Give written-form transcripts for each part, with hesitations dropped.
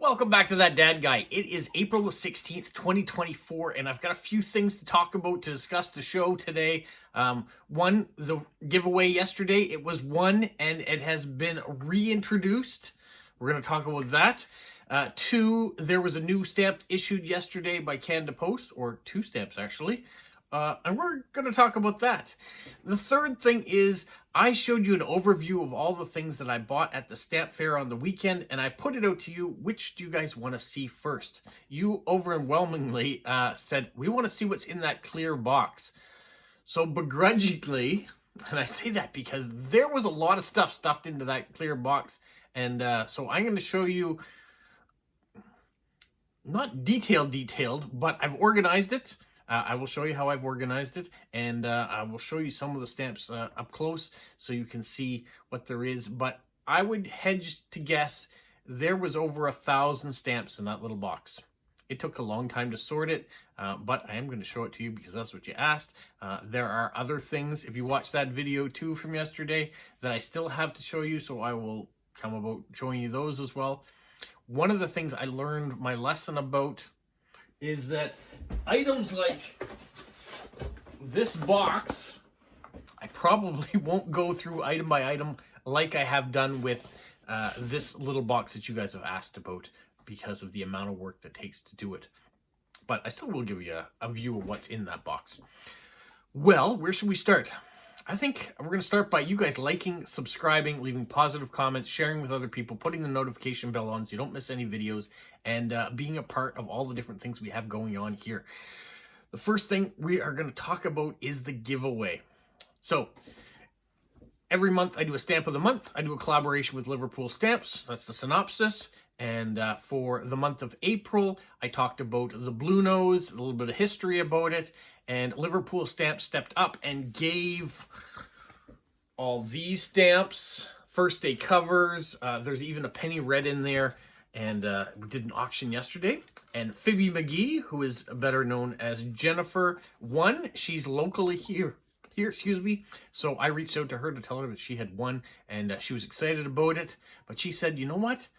Welcome back to That Dad Guy. It is April the 16th, 2024, and I've got a few things to talk about to discuss the show today. One, the giveaway yesterday, it was won and it has been reintroduced. We're going to talk about that. Two, there was a new stamp issued yesterday by Canada Post, or two stamps actually, and we're going to talk about that. The third thing is, I showed you an overview of all the things that I bought at the stamp fair on the weekend, and I put it out to you. Which do you guys want to see first? You overwhelmingly said, we want to see what's in that clear box. So begrudgingly, and I say that because there was a lot of stuff stuffed into that clear box, and so I'm going to show you, not detailed, but I've organized it. I will show you how I've organized it, and I will show you some of the stamps up close so you can see what there is. But I would hedge to guess there was over 1,000 stamps in that little box. It took a long time to sort it, but I am going to show it to you because that's what you asked. There are other things, if you watched that video too from yesterday, that I still have to show you, so I will come about showing you those as well. One of the things I learned my lesson about is that items like this box, I probably won't go through item by item like I have done with this little box that you guys have asked about because of the amount of work that takes to do it. But I still will give you a view of what's in that box. Well, where should we start? I think we're going to start by you guys liking, subscribing, leaving positive comments, sharing with other people, putting the notification bell on so you don't miss any videos, and being a part of all the different things we have going on here. The first thing we are going to talk about is the giveaway. So every month I do a stamp of the month. I do a collaboration with Liverpool Stamps. That's the synopsis. And for the month of April, I talked about the Blue Nose, a little bit of history about it, and Liverpool Stamps stepped up and gave all these stamps, first day covers. There's even a penny red in there, and we did an auction yesterday. And Phoebe McGee, who is better known as Jennifer, won. She's locally here, excuse me. So I reached out to her to tell her that she had won, and she was excited about it. But she said, you know what?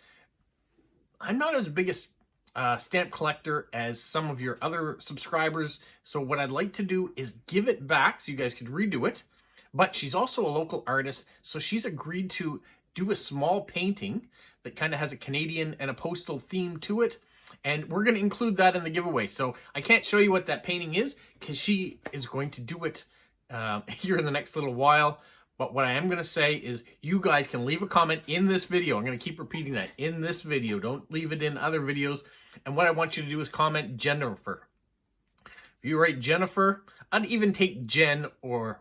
I'm not as big a stamp collector as some of your other subscribers, so what I'd like to do is give it back so you guys could redo it. But she's also a local artist, so she's agreed to do a small painting that kind of has a Canadian and a postal theme to it, and we're going to include that in the giveaway. So I can't show you what that painting is because she is going to do it here in the next little while. But what I am going to say is you guys can leave a comment in this video. I'm going to keep repeating that, in this video. Don't leave it in other videos. And what I want you to do is comment Jennifer. If you write Jennifer, I'd even take Jen or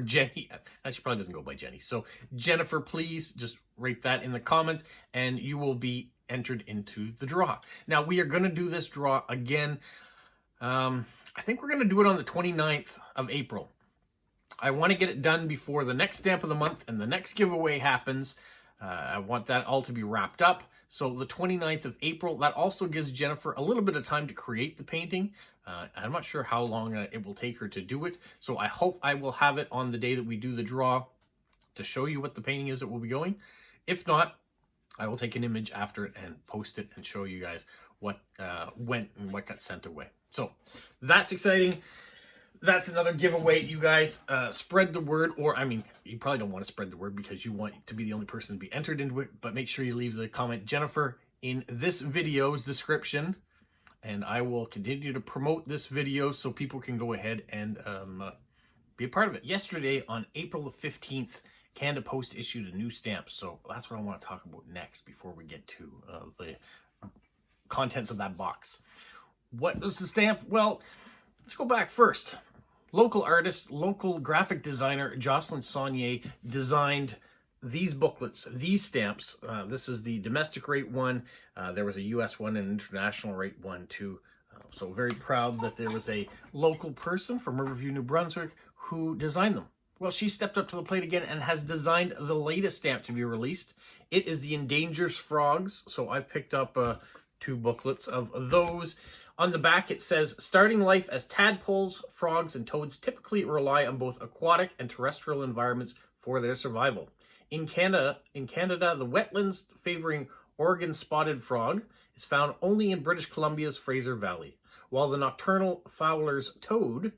Jenny. She probably doesn't go by Jenny. So Jennifer, please just write that in the comments and you will be entered into the draw. Now we are going to do this draw again. I think we're going to do it on the 29th of April. I want to get it done before the next stamp of the month and the next giveaway happens. I want that all to be wrapped up. So the 29th of April, that also gives Jennifer a little bit of time to create the painting. I'm not sure how long it will take her to do it. So I hope I will have it on the day that we do the draw to show you what the painting is that will be going. If not, I will take an image after it and post it and show you guys what went and what got sent away. So that's exciting. That's another giveaway, you guys. Spread the word, or I mean, you probably don't want to spread the word because you want to be the only person to be entered into it, but make sure you leave the comment Jennifer in this video's description, and I will continue to promote this video so people can go ahead and be a part of it. Yesterday, on April the 15th, Canada Post issued a new stamp, so that's what I want to talk about next before we get to the contents of that box. What was the stamp? Well, let's go back first. Local artist, local graphic designer, Jocelyn Saunier designed these booklets, these stamps. This is the domestic rate one. There was a US one and international rate one too. So very proud that there was a local person from Riverview, New Brunswick who designed them. Well, she stepped up to the plate again and has designed the latest stamp to be released. It is the Endangered frogs. So I picked up two booklets of those. On the back, it says, starting life as tadpoles, frogs, and toads typically rely on both aquatic and terrestrial environments for their survival. In Canada, the wetlands favoring Oregon spotted frog is found only in British Columbia's Fraser Valley, while the nocturnal Fowler's toad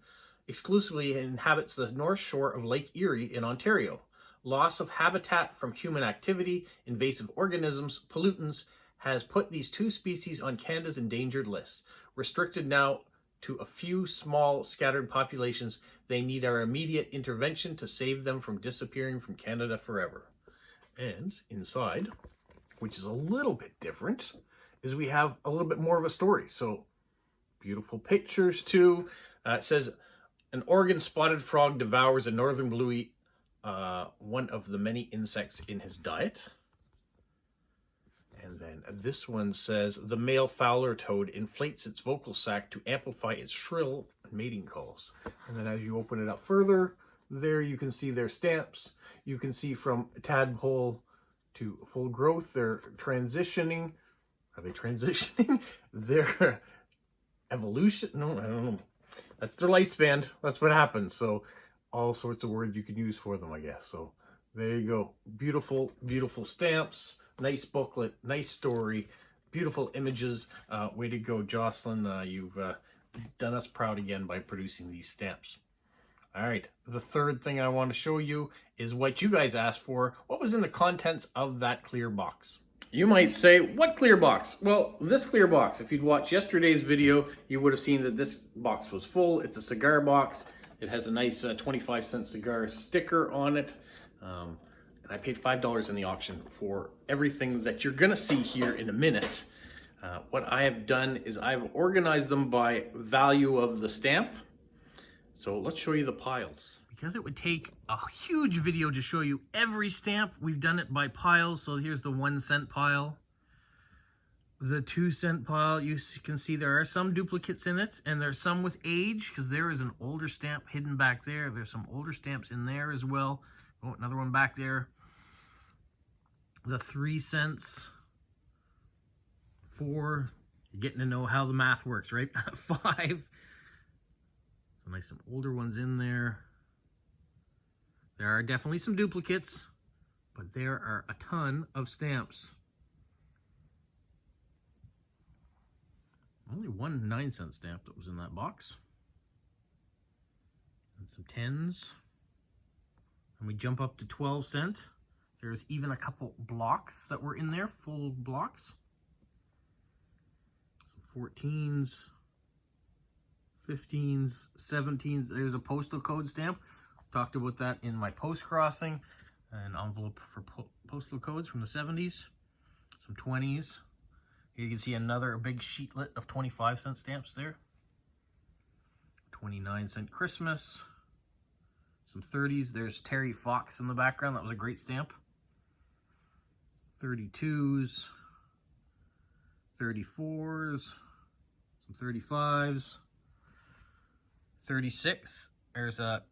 exclusively inhabits the north shore of Lake Erie in Ontario. Loss of habitat from human activity, invasive organisms, pollutants has put these two species on Canada's endangered list. Restricted now to a few small scattered populations, they need our immediate intervention to save them from disappearing from Canada forever. And inside, which is a little bit different, is we have a little bit more of a story. So beautiful pictures too. It says, an Oregon spotted frog devours a northern bluey, one of the many insects in his diet. And then this one says, the male Fowler toad inflates its vocal sac to amplify its shrill mating calls. And then as you open it up further, there you can see their stamps. You can see from tadpole to full growth, they're transitioning. Are they transitioning? Their evolution? No, I don't know. That's their lifespan. That's what happens. So all sorts of words you can use for them, I guess. So there you go. Beautiful, beautiful stamps. Nice booklet, nice story, beautiful images. Way to go, Jocelyn. You've done us proud again by producing these stamps. All right, the third thing I want to show you is what you guys asked for. What was in the contents of that clear box? You might say, what clear box? Well, this clear box, if you'd watched yesterday's video, you would have seen that this box was full. It's a cigar box. It has a nice 25-cent cigar sticker on it. I paid $5 in the auction for everything that you're gonna see here in a minute. What I have done is I've organized them by value of the stamp. So let's show you the piles. Because it would take a huge video to show you every stamp, we've done it by piles. So here's the 1 cent pile, the 2 cent pile. You can see there are some duplicates in it, and there's some with age, because there is an older stamp hidden back there. There's some older stamps in there as well. Oh, another one back there. The 3 cents, 4, you're getting to know how the math works, right? 5, so nice some older ones in there. There are definitely some duplicates, but there are a ton of stamps. Only one 9-cent stamp that was in that box. And some 10s. And we jump up to 12 cents. There's even a couple blocks that were in there, full blocks. Some 14s, 15s, 17s. There's a postal code stamp. Talked about that in my post crossing. An envelope for postal codes from the 70s. Some 20s. Here you can see another big sheetlet of 25-cent stamps there. 29-cent Christmas. Some 30s. There's Terry Fox in the background. That was a great stamp. 32s, 34s, some 35s, 36. There's a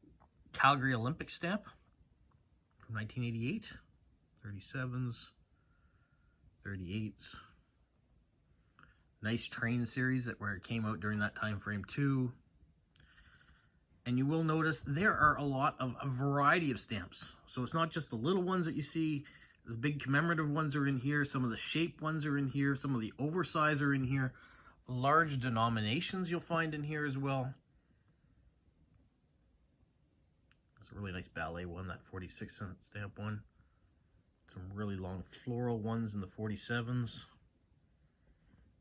Calgary Olympic stamp from 1988. 37s, 38s. Nice train series where it came out during that time frame too. And you will notice there are a variety of stamps. So it's not just the little ones that you see. The big commemorative ones are in here. Some of the shape ones are in here. Some of the oversize are in here. Large denominations you'll find in here as well. It's a really nice ballet one, that 46-cent stamp one. Some really long floral ones in the 47s.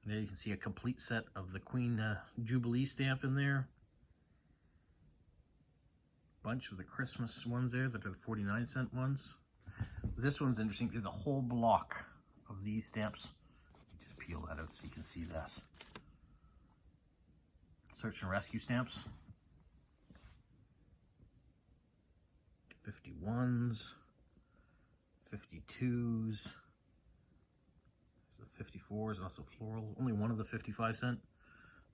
There you can see a complete set of the Queen Jubilee stamp in there. Bunch of the Christmas ones there that are the 49-cent ones. This one's interesting. There's a whole block of these stamps. Just peel that out so you can see that. Search and rescue stamps. 51s, 52s, the 54s, also floral. Only one of the 55-cent.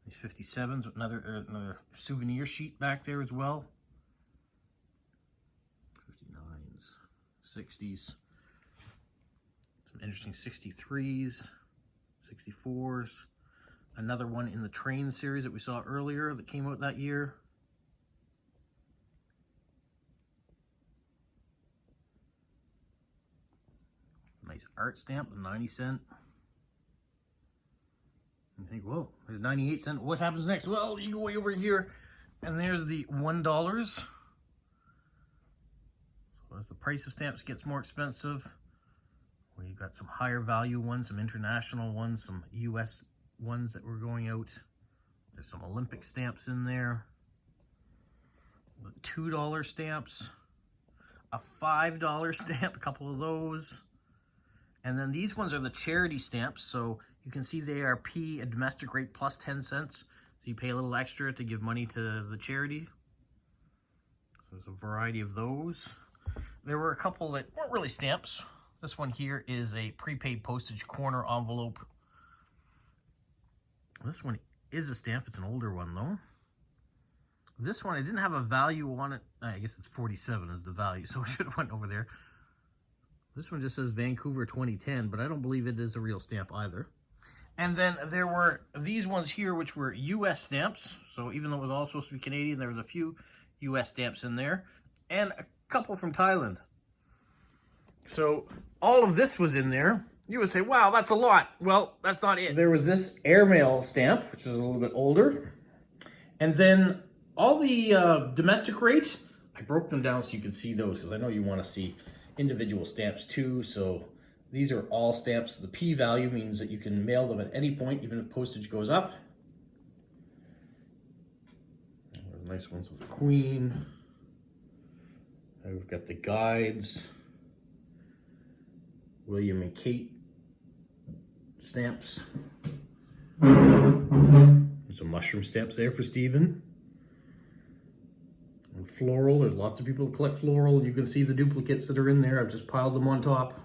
These 57s, another souvenir sheet back there as well. 60s, some interesting 63s, 64s, another one in the train series that we saw earlier that came out that year. Nice art stamp, the 90-cent. You think, well, there's 98 cents. What happens next? Well, you go way over here, and there's the $1. So as the price of stamps gets more expensive, we've got some higher value ones, some international ones, some US ones that were going out. There's some Olympic stamps in there. The $2 stamps, a $5 stamp, a couple of those. And then these ones are the charity stamps. So you can see they are P, a domestic rate plus 10 cents. So you pay a little extra to give money to the charity. So there's a variety of those. There were a couple that weren't really stamps. This one here is a prepaid postage corner envelope. This one is a stamp. It's an older one though. This one, I didn't have a value on it. I guess it's 47 is the value, so I should have went over there. This one just says Vancouver 2010, but I don't believe it is a real stamp either. And then there were these ones here, which were US stamps. So even though it was all supposed to be Canadian, there was a few US stamps in there. And a couple from Thailand. So all of this was in there. You would say, wow, that's a lot. Well, that's not it. There was this airmail stamp, which is a little bit older. And then all the domestic rates, I broke them down so you can see those, because I know you want to see individual stamps too. So these are all stamps. The P value means that you can mail them at any point, even if postage goes up. Nice ones with the Queen. And we've got the guides. William and Kate stamps. There's some mushroom stamps there for Stephen. And floral, there's lots of people who collect floral, and you can see the duplicates that are in there. I've just piled them on top.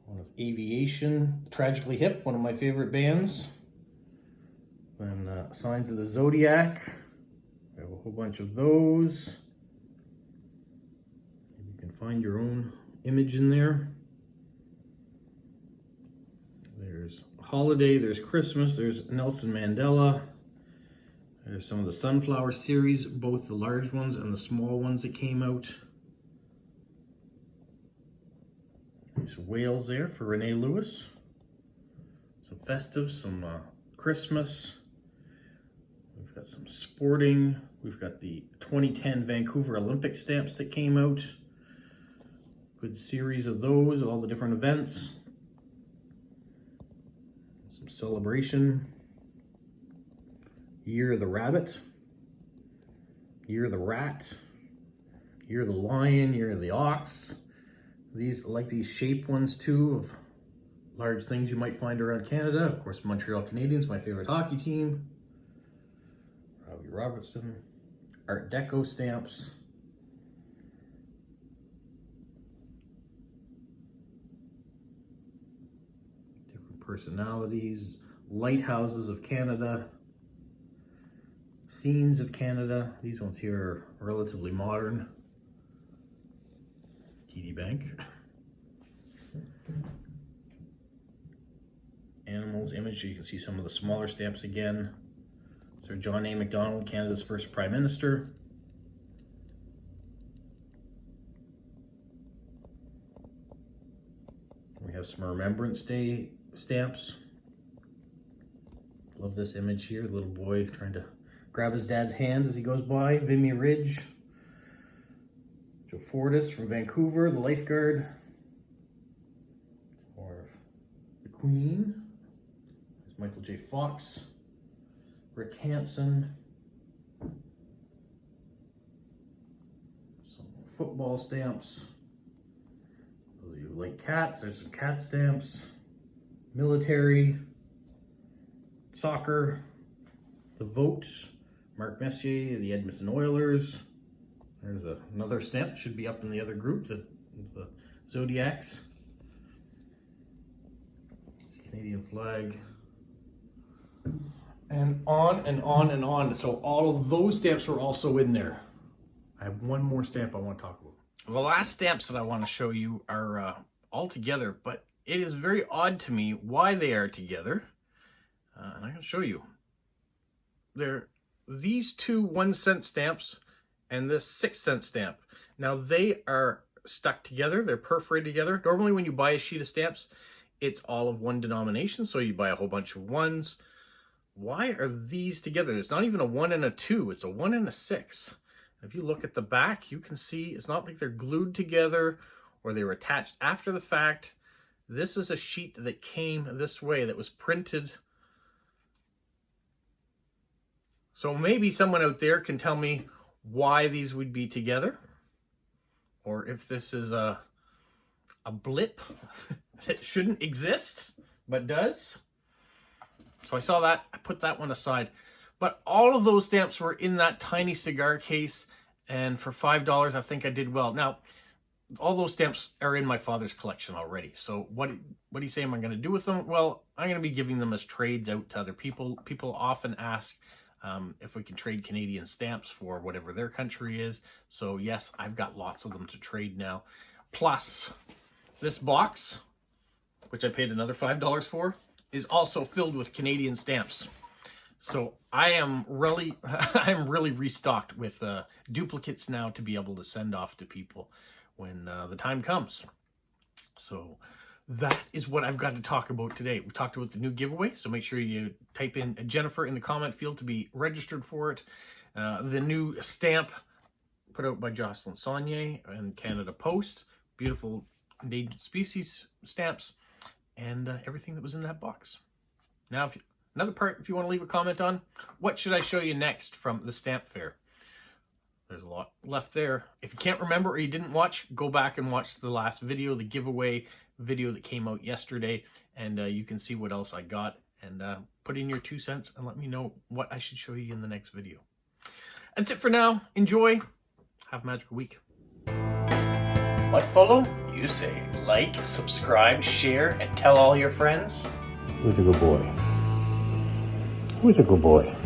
One of Aviation, Tragically Hip, one of my favorite bands. Then Signs of the Zodiac. I have a whole bunch of those. You can find your own image in there. There's Holiday, there's Christmas, there's Nelson Mandela. There's some of the Sunflower series, both the large ones and the small ones that came out. There's whales there for Renee Lewis. Some festive, some Christmas. We've got some sporting. We've got the 2010 Vancouver Olympic stamps that came out. Good series of those, all the different events. Some celebration. Year of the Rabbit. Year of the Rat. Year of the Lion. Year of the Ox. These, like these shape ones too, of large things you might find around Canada. Of course, Montreal Canadiens, my favorite hockey team. Robbie Robertson. Art Deco stamps. Different personalities. Lighthouses of Canada. Scenes of Canada. These ones here are relatively modern. TD Bank. Animals image, so you can see some of the smaller stamps again. Sir John A. Macdonald, Canada's first Prime Minister. We have some Remembrance Day stamps. Love this image here, the little boy trying to grab his dad's hand as he goes by. Vimy Ridge. Joe Fortis from Vancouver, the lifeguard. More of the Queen. There's Michael J. Fox. Rick Hansen. Some football stamps. Those of you who like cats, there's some cat stamps. Military. Soccer. The Vote. Mark Messier, the Edmonton Oilers. There's another stamp, should be up in the other group, the Zodiacs. It's a Canadian flag. And on and on and on. So all of those stamps were also in there. I have one more stamp I want to talk about. The last stamps that I want to show you are all together, but it is very odd to me why they are together. And I'm going to show you. They're these two 1-cent stamps and this 6-cent stamp. Now they are stuck together, they're perforated together. Normally when you buy a sheet of stamps, it's all of one denomination, so you buy a whole bunch of ones. Why are these together? It's not even a 1 and a 2, it's a 1 and a 6. If you look at the back, you can see it's not like they're glued together or they were attached after the fact. This is a sheet that came this way that was printed. So maybe someone out there can tell me why these would be together, or if this is a blip that shouldn't exist but does. So I saw that, I put that one aside. But all of those stamps were in that tiny cigar case, and for $5 I think I did well. Now, all those stamps are in my father's collection already. So what do you say am I going to do with them? Well, I'm going to be giving them as trades out to other people. People often ask if we can trade Canadian stamps for whatever their country is. So yes, I've got lots of them to trade now. Plus, this box, which I paid another $5 for, is also filled with Canadian stamps. So I'm really restocked with duplicates now to be able to send off to people when the time comes. So that is what I've got to talk about today. We talked about the new giveaway, so make sure you type in Jennifer in the comment field to be registered for it. The new stamp put out by Jocelyn Saunier and Canada Post. Beautiful endangered species stamps and everything that was in that box. Now, another part, if you want to leave a comment on, what should I show you next from the stamp fair? There's a lot left there. If you can't remember or you didn't watch, go back and watch the last video, the giveaway video that came out yesterday, and you can see what else I got, and put in your 2 cents and let me know what I should show you in the next video. That's it for now. Enjoy. Have a magical week. Like, follow? You say like, subscribe, share, and tell all your friends. Who's a good boy? Who's a good boy?